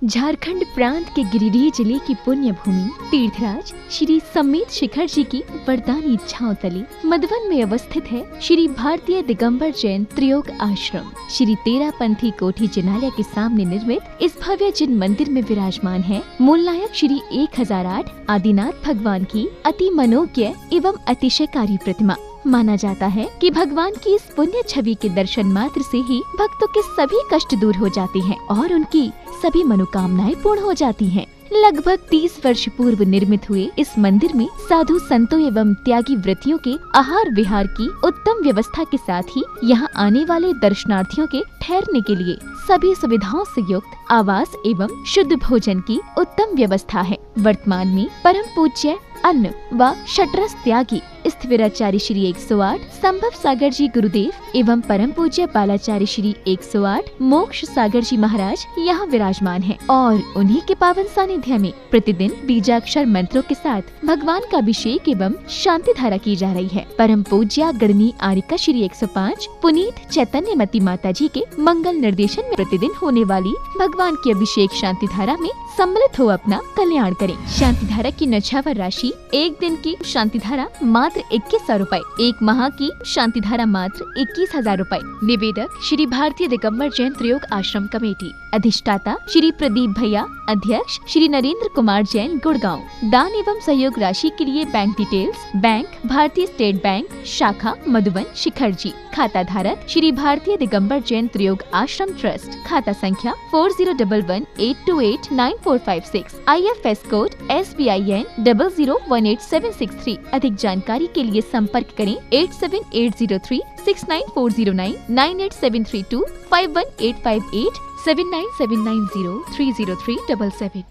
झारखंड प्रांत के गिरिडीह जिले की पुण्य भूमि तीर्थराज श्री सम्मेत शिखर जी की वरदानी इच्छाओं तले मधुबन में अवस्थित है श्री भारतीय दिगंबर जैन त्रियोग आश्रम। श्री तेरापंथी कोठी जिनालय के सामने निर्मित इस भव्य जिन मंदिर में विराजमान है मूल नायक श्री 1008 आदिनाथ भगवान की अति मनोज्ञ एवं अतिशयकारी प्रतिमा। माना जाता है कि भगवान की इस पुण्य छवि के दर्शन मात्र से ही भक्तों के सभी कष्ट दूर हो जाते हैं और उनकी सभी मनोकामनाएं पूर्ण हो जाती हैं। लगभग 30 वर्ष पूर्व निर्मित हुए इस मंदिर में साधु संतों एवं त्यागी व्रतियों के आहार विहार की उत्तम व्यवस्था के साथ ही यहाँ आने वाले दर्शनार्थियों के ठहरने के लिए सभी सुविधाओं से युक्त आवास एवं शुद्ध भोजन की उत्तम व्यवस्था है। वर्तमान में परम पूज्य अन्न व शटरस त्यागी स्थिविराचार्य श्री 108 संभव सागर जी गुरुदेव एवं परम पूज्य बालाचार्य श्री 108 मोक्ष सागर जी महाराज यहाँ विराजमान हैं और उन्हीं के पावन सानिध्य में प्रतिदिन बीजाक्षर मंत्रों के साथ भगवान का अभिषेक एवं शांति धारा की जा रही है। परम पूज्य गणनी आरिका श्री 105 पुनीत चैतन्यमती माता जी के मंगल निर्देशन में प्रतिदिन होने वाली भगवान की अभिषेक शांति धारा में सम्मिलित हो अपना कल्याण करें। शांति धारा की नछावर राशि एक दिन की शांति धारा मात्र 2100 रूपए, एक माह की शांति धारा मात्र 21,000 रूपए। निवेदक श्री भारतीय दिगंबर जैन त्रियोग आश्रम कमेटी। अधिष्ठाता श्री प्रदीप भैया। अध्यक्ष श्री नरेंद्र कुमार जैन गुड़गांव। दान एवं सहयोग राशि के लिए बैंक डिटेल्स बैंक भारतीय स्टेट बैंक शाखा मधुबन शिखर जी। खाता धारक श्री भारतीय दिगंबर जैन त्रियोग आश्रम ट्रस्ट। खाता संख्या 4011828946। IFS code SBIN 0018763। अधिक जानकारी के लिए संपर्क करें 8780369409 987325185 7979030377।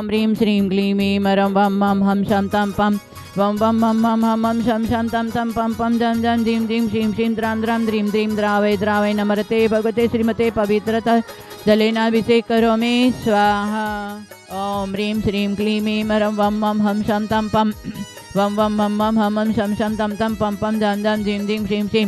ह्रीं श्रीं क्लीं ऐं मरं वं मं हम शं तं पं वं वं मं मं हम हम शं शं तं तं पं पं जं जं जीं जीं श्रीं श्रीं द्रां द्रां द्रीं द्रीं द्रावय द्रावय नमरते भगवते श्रीमते पवित्रतः जलेनाभिषेक करोमि स्वाहा। ॐ ह्रीं श्रीं क्लीं ऐं मरं वं मं हम शं तं पं वं वं मं मं हम शं शं तं तं पं पं जं जं जीं जीं श्रीं श्रीं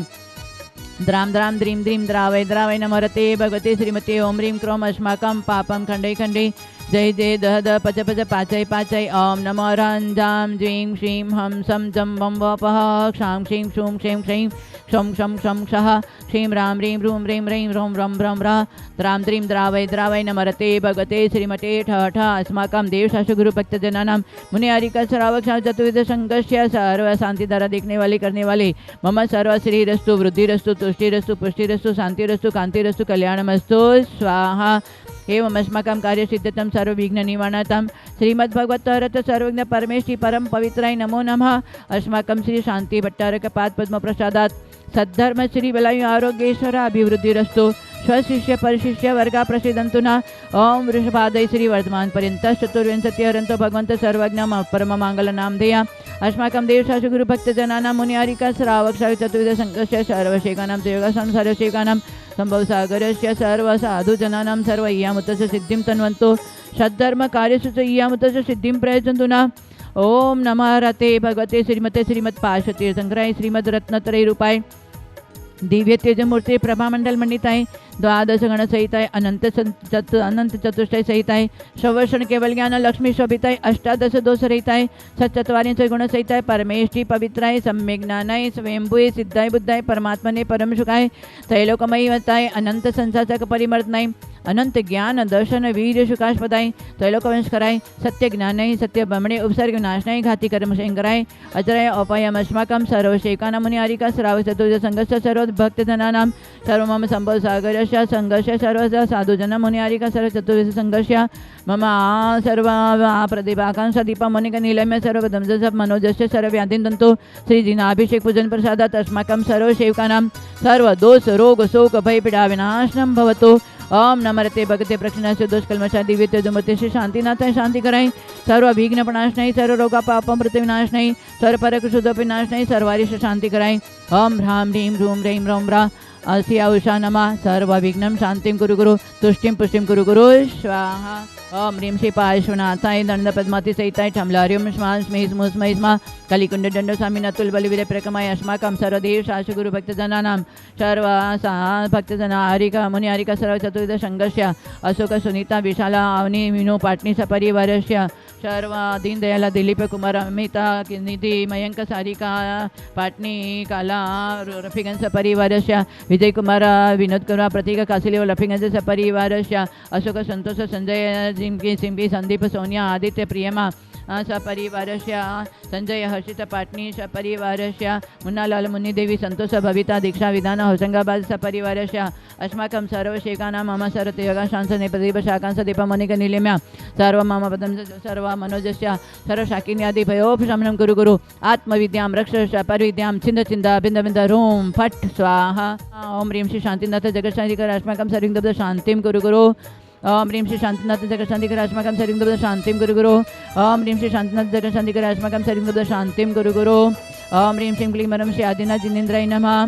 द्रां द्रां द्रीं द्रीं द्रावय द्रावय नमरते भगवते श्रीमते। ओम ह्रीं क्रों अस्माकं पापं खण्डै खण्डै जय जय दह दह पच पच पाचय पाचय। ओम नमो ह्रां ज्वीं श्रीं हं सं जं वं वपः क्षां क्षीं क्षूं क्षीं क्षीं क्षं क्षं क्षं क्षः क्षीं रां ह्रीं रूं ह्रीं ह्रीं ह्रौं ह्रं ह्रं ह्रः द्रां द्रीं द्रावय द्रावय नमरते भगवते श्रीमते ठ ठ अस्माकं देवशास्त्रगुरुभक्तजनानां मुनिहारिका श्रावक चतुर्विध संघस्य सर्व शांतिधारा देखने वाले करने वाले मम सर्व श्रीरस्तु वृद्धिरस्तु तुष्टिरस्तु पुष्टिरस्तु शांतिरस्तु कांतिरस्तु कल्याणमस्तु स्वाहा। एवं अस्माकं कार्यसिद्धतं सर्वविघ्न निवारणं श्रीमद्भगवतरथ सर्वज्ञ परमेष्टि परम पवित्राय नमो नमः। अस्माकं श्री शांति भट्टारक पाद पद्म प्रसादात् सद्धर्म श्री बलायु आरोग्येश्वर अभिवृद्धिरस्तु स्वशिष्य परिशिष्य वर्गा प्रसिद्धन्तु न। ओम वृषभादय श्री वर्तमान पर्यंत चतुर्विंशति हरन्तो भगवन्त सर्वज्ञ परम मंगल नामधेया अस्माकं देवशास्त्र गुरुभक्तजनानां मुनिहारिका श्रावक चतुर्विध संघस्य सर्वशेखानां योगासनं सर्वशेखानां संभव सागरस्य सर्व साधु जनानां सर्व इयामुतस्य सिद्धिं तन्वन्तु सद्धर्म कार्यसु च इयामुतस्य सिद्धिं प्रयच्छन्तु न। ओम नमः रते भगवते श्रीमते श्रीमत्पार्श्वतीर्थंकराय श्रीमद्रत्नत्रय रूपाय दिव्य तेजमूर्ति प्रभामंडल मंडिताय द्वादश गण सहिताय अनंत चतुष्टय सहिताय श्रवण केवल ज्ञान लक्ष्मी शोभिताय अष्टादश दोष रहिताय सचत्वारिंश गुण सहिताय परमेष्टि पवित्राय सम्यक ज्ञानाय स्वयंभुए सिद्धाय बुद्धाय परमात्मने परम सुखाय त्रैलोकमयताय अनंत संसाचक परिमर्दनाय अनंत ज्ञान दर्शन वीर सुखास्पदाय त्रैलोकवंशकराय सत्य ज्ञानाय सत्य ब्रह्मणे उपसर्ग नाशनाय घाति कर्म शंकराय अजराय अपायम अस्माकं सर्वशेखाना मुनिहारिका श्रावक चतुर्विध संघस्य सर्व भक्तजनानां सर्व मम संभव सागरस्य संघस्य सर्व साधुजन मुनिहारिका सर्व चतुर्विध संघस्य मम सर्व प्रतिभाकांश दीप मुनिक नीलम्य सर्व दमजस मनोजस्य सर्व व्याधिं दन्तु श्री जिनाभिषेक पूजन प्रसादात् अस्माकं सर्व सेवकानां सर्व दोष रोग शोक भय पीडा विनाशनं भवतु। ओम नमरते भगते प्रक्षिणास्य दोष कल्मषा दिव्य तेजोमूर्ति श्री शांतिनाथाय शांति कराय सर्व विघ्न प्रणाशनाय सर्व रोगा पापम प्रतिविनाशनाय सर्व परक शुद्धोपिनाशनाय सर्वारिष शांति कराय। ओम ह्रां ह्रीं रूं ह्रीं ह्रौं ह्रः अस्या उषा नमः सर्व विघ्नं शांतिं कुरु गुरु तुष्टिं पुष्टिं कुरु गुरु स्वाहा। ओम ह्रीं श्री पार्श्वनाथाय दंड पद्माति सहिताय ठमलार्यम स्मां स्मे स्मो स्मै स्मा कलिकुंड दंड स्वामी नतुल बलिवीर प्रकमाय अस्माकं सर्वदेव शासु गुरु भक्तजनानां सर्वासा भक्तजना हरिका मुनि हरिका सर्व चतुर्दश संघर्ष्य अशोक सुनीता विशाला अवनी मीनू पाटनी सपरिवारस्य सर्व दीनदयाला दिलीप कुमार अमिता निधि मयंक सारिका पाटनी काला रफीगंज सपरिवारस्य विजय कुमार विनोद कुमार प्रतीक कासिले रफीगंज सपरिवारस्य अशोक संतोष संजय जिमकी सिमकी संदीप सोनिया आदित्य प्रियमा सपरिवारस्य संजय हर्षित पाटनी सपरिवारस्य मुन्नालाल मुन्नीदेवी संतोष भविता दीक्षा विधान होशंगाबाद सपरिवारस्य अस्माकं सर्वशेखानां मम सर्वयोगा शांसने प्रदीप शाकांस दीपमणिक नीलिम्या सर्व मम पदं सर्व मनोजस्य सर्वशाकिन्यादि भयोपशमनं कुरु गुरु आत्मविद्यां रक्ष परविद्यां छिन्द छिन्द बिंद बिंद रूम फट स्वाहा ओम ह्रीं श्री शांतिनाथ जगतशांतिकर अस्माकं सर्वं शांतिं कुरु गुरु ओम ह्रीं श्री शांतिनाथ जगतशांतिकर अस्माकं सर्वं शांतिं कुरु गुरु ओम ह्रीं श्री शांतिनाथ जगतशांतिकर अस्माकं सर्वं शांतिं कुरु गुरु ओम ह्रीं श्रीं क्लीं परं श्री आदिनाथ जिनेन्द्राय नमः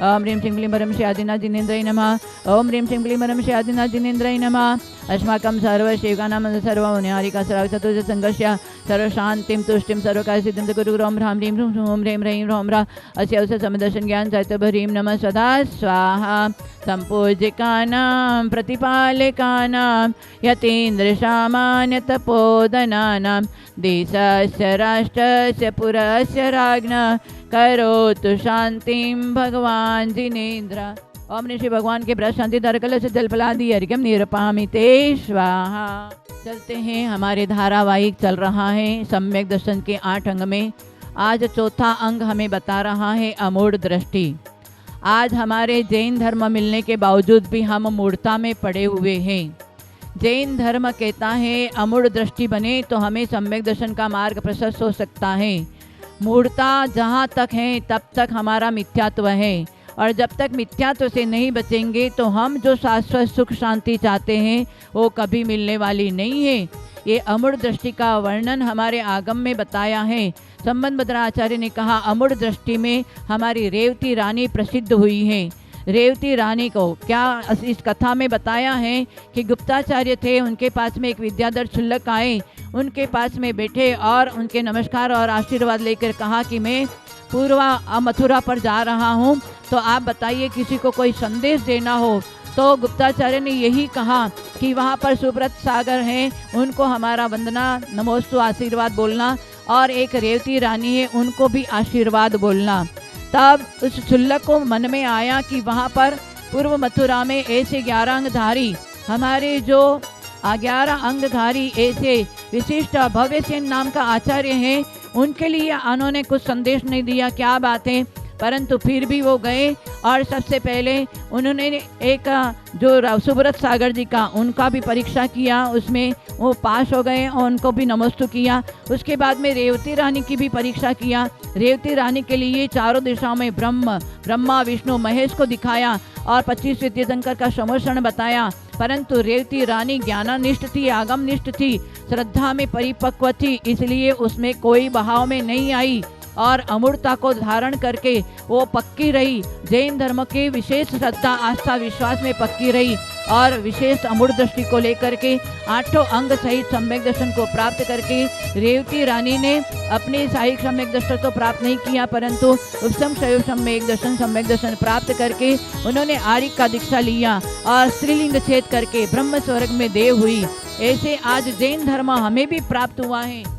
ओम ह्रीं श्रीं क्लीं परं श्री आदिनाथ जिनेन्द्राय नमः ओम ह्रीं श्रीं क्लीं परं श्री आदिनाथ जिनेन्द्राय नमः अस्माकं सर्वसेवकानां सर्वमुनिहारिका सर्वचतुर्दश संघर्ष्य सर्वशान्तिं तुष्टिं सर्वकार्यसिद्धिं च कुरु गुरु ओम ह्रां ह्रीं ह्रूं ह्रीं ह्रीं ह्रौं ह्रा अस्य अवसर समदर्शन ज्ञान साहित्यभरीं नमः सदा स्वाहा सम्पूज्यकानां प्रतिपालकानां यतीन्द्रसामान्य तपोधनानां देशस्य राष्ट्रस्य पुरस्य राज्ञः करोतु शांतिं भगवान जिनेन्द्र। ओम श्री भगवान के ब्रश शांति दरकल से जलफलादि अर्घ्यम निरपामिते स्वाहा। चलते हैं, हमारे धारावाहिक चल रहा है सम्यक दर्शन के 8 अंग में। आज चौथा अंग हमें बता रहा है अमूढ़ दृष्टि। आज हमारे जैन धर्म मिलने के बावजूद भी हम मूढ़ता में पड़े हुए हैं। जैन धर्म कहता है अमूढ़ दृष्टि बने तो हमें सम्यक दर्शन का मार्ग प्रशस्त हो सकता है। मूढ़ता जहाँ तक है तब तक हमारा मिथ्यात्व है, और जब तक मिथ्यात्व से नहीं बचेंगे तो हम जो शाश्वत सुख शांति चाहते हैं वो कभी मिलने वाली नहीं है। ये अमूढ़ दृष्टि का वर्णन हमारे आगम में बताया है। संबंध भद्राचार्य ने कहा अमूढ़ दृष्टि में हमारी रेवती रानी प्रसिद्ध हुई है। रेवती रानी को क्या इस कथा में बताया है कि गुप्ताचार्य थे, उनके पास में एक विद्याधर क्षुल्लक आए, उनके पास में बैठे और उनके नमस्कार और आशीर्वाद लेकर कहा कि मैं पूर्वा मथुरा पर जा रहा हूँ, तो आप बताइए किसी को कोई संदेश देना हो। तो गुप्ताचार्य ने यही कहा कि वहाँ पर सुब्रत सागर हैं, उनको हमारा वंदना नमोस्तु आशीर्वाद बोलना, और एक रेवती रानी है उनको भी आशीर्वाद बोलना। तब उस क्षुल्लक को मन में आया कि वहाँ पर पूर्व मथुरा में ऐसे 11 अंगधारी, हमारे जो 11 अंगधारी ऐसे विशिष्ट भव्य सेन नाम का आचार्य हैं, उनके लिए उन्होंने कुछ संदेश नहीं दिया, क्या बात है। परंतु फिर भी वो गए और सबसे पहले उन्होंने एक जो सुब्रत सागर जी का उनका भी परीक्षा किया, उसमें वो पास हो गए और उनको भी नमस्तु किया। उसके बाद में रेवती रानी की भी परीक्षा किया। रेवती रानी के लिए चारों दिशाओं में ब्रह्मा विष्णु महेश को दिखाया और 25 तीर्थंकर का समोषण बताया। परंतु रेवती रानी ज्ञानानिष्ठ थी, आगमनिष्ठ थी, श्रद्धा में परिपक्व थी, इसलिए उसमें कोई बहाव में नहीं आई और अमूढ़ता को धारण करके वो पक्की रही। जैन धर्म के विशेष श्रद्धा आस्था विश्वास में पक्की रही और विशेष अमूढ़ दृष्टि को लेकर के 8 अंग सहित सम्यक दर्शन को प्राप्त करके रेवती रानी ने अपने साहिक सम्यक दर्शन तो प्राप्त नहीं किया, परंतु उपसम शैव सम्यक दर्शन प्राप्त करके उन्होंने आर्य का दीक्षा लिया और स्त्रीलिंग छेद करके ब्रह्म स्वर्ग में देव हुई। ऐसे आज जैन धर्म हमें भी प्राप्त हुआ है।